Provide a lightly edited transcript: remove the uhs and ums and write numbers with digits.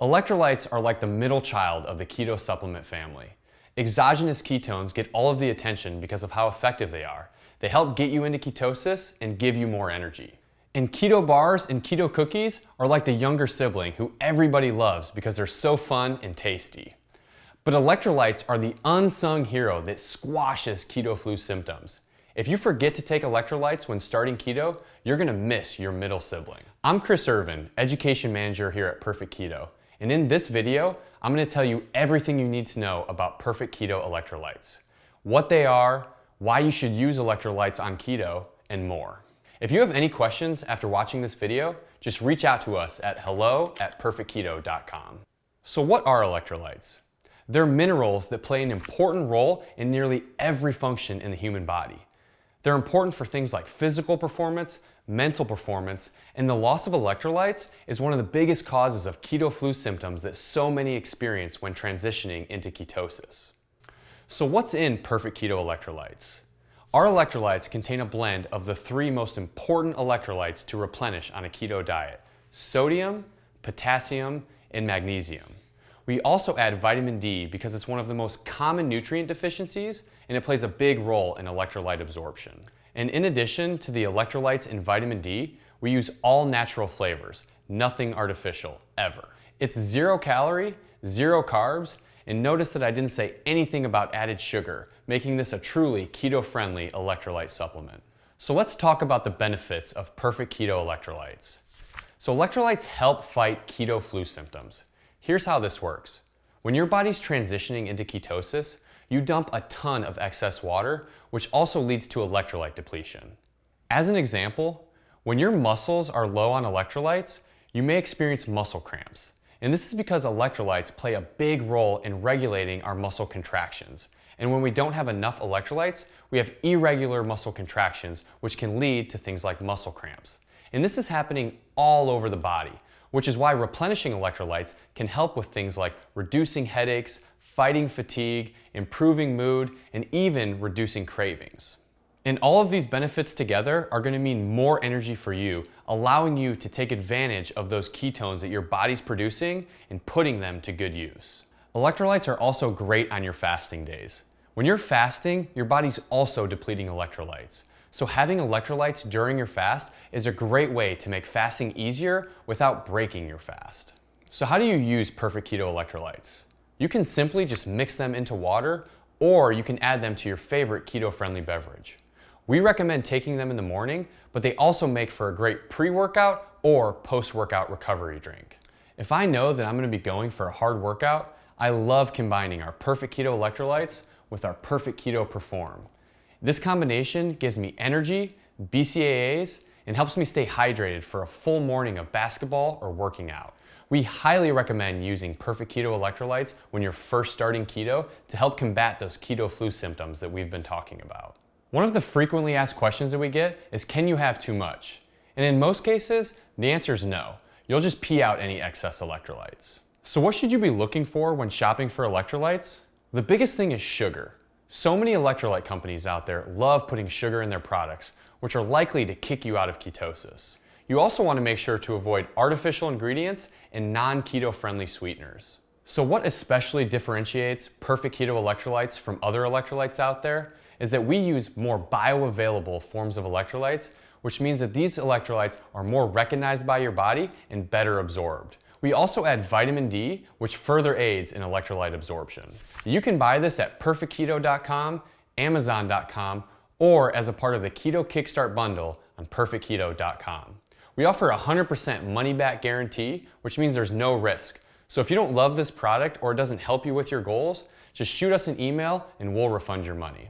Electrolytes are like the middle child of the keto supplement family. Exogenous ketones get all of the attention because of how effective they are. They help get you into ketosis and give you more energy. And keto bars and keto cookies are like the younger sibling who everybody loves because they're so fun and tasty. But electrolytes are the unsung hero that squashes keto flu symptoms. If you forget to take electrolytes when starting keto, you're gonna miss your middle sibling. I'm Chris Irvin, Education Manager here at Perfect Keto. And in this video, I'm gonna tell you everything you need to know about Perfect Keto Electrolytes, what they are, why you should use electrolytes on keto, and more. If you have any questions after watching this video, just reach out to us at hello@perfectketo.com. So what are electrolytes? They're minerals that play an important role in nearly every function in the human body. They're important for things like physical performance, mental performance, and the loss of electrolytes is one of the biggest causes of keto flu symptoms that so many experience when transitioning into ketosis. So what's in Perfect Keto Electrolytes? Our electrolytes contain a blend of the three most important electrolytes to replenish on a keto diet: sodium, potassium, and magnesium. We also add vitamin D because it's one of the most common nutrient deficiencies and it plays a big role in electrolyte absorption. And in addition to the electrolytes and vitamin D, we use all natural flavors, nothing artificial, ever. It's 0 calorie, 0 carbs, and notice that I didn't say anything about added sugar, making this a truly keto-friendly electrolyte supplement. So let's talk about the benefits of Perfect Keto Electrolytes. So electrolytes help fight keto flu symptoms. Here's how this works. When your body's transitioning into ketosis, you dump a ton of excess water, which also leads to electrolyte depletion. As an example, when your muscles are low on electrolytes, you may experience muscle cramps. And this is because electrolytes play a big role in regulating our muscle contractions. And when we don't have enough electrolytes, we have irregular muscle contractions, which can lead to things like muscle cramps. And this is happening all over the body, which is why replenishing electrolytes can help with things like reducing headaches, fighting fatigue, improving mood, and even reducing cravings. And all of these benefits together are going to mean more energy for you, allowing you to take advantage of those ketones that your body's producing and putting them to good use. Electrolytes are also great on your fasting days. When you're fasting, your body's also depleting electrolytes. So having electrolytes during your fast is a great way to make fasting easier without breaking your fast. So how do you use Perfect Keto Electrolytes? You can simply just mix them into water, or you can add them to your favorite keto-friendly beverage. We recommend taking them in the morning, but they also make for a great pre-workout or post-workout recovery drink. If I know that I'm going to be going for a hard workout, I love combining our Perfect Keto Electrolytes with our Perfect Keto Perform. This combination gives me energy, BCAAs, and helps me stay hydrated for a full morning of basketball or working out. We highly recommend using Perfect Keto Electrolytes when you're first starting keto to help combat those keto flu symptoms that we've been talking about. One of the frequently asked questions that we get is, can you have too much? And in most cases, the answer is no. You'll just pee out any excess electrolytes. So what should you be looking for when shopping for electrolytes? The biggest thing is sugar. So many electrolyte companies out there love putting sugar in their products, which are likely to kick you out of ketosis. You also want to make sure to avoid artificial ingredients and non-keto friendly sweeteners. So what especially differentiates Perfect Keto Electrolytes from other electrolytes out there is that we use more bioavailable forms of electrolytes, which means that these electrolytes are more recognized by your body and better absorbed. We also add vitamin D, which further aids in electrolyte absorption. You can buy this at perfectketo.com, amazon.com, or as a part of the Keto Kickstart bundle on perfectketo.com. We offer a 100% money-back guarantee, which means there's no risk. So if you don't love this product or it doesn't help you with your goals, just shoot us an email and we'll refund your money.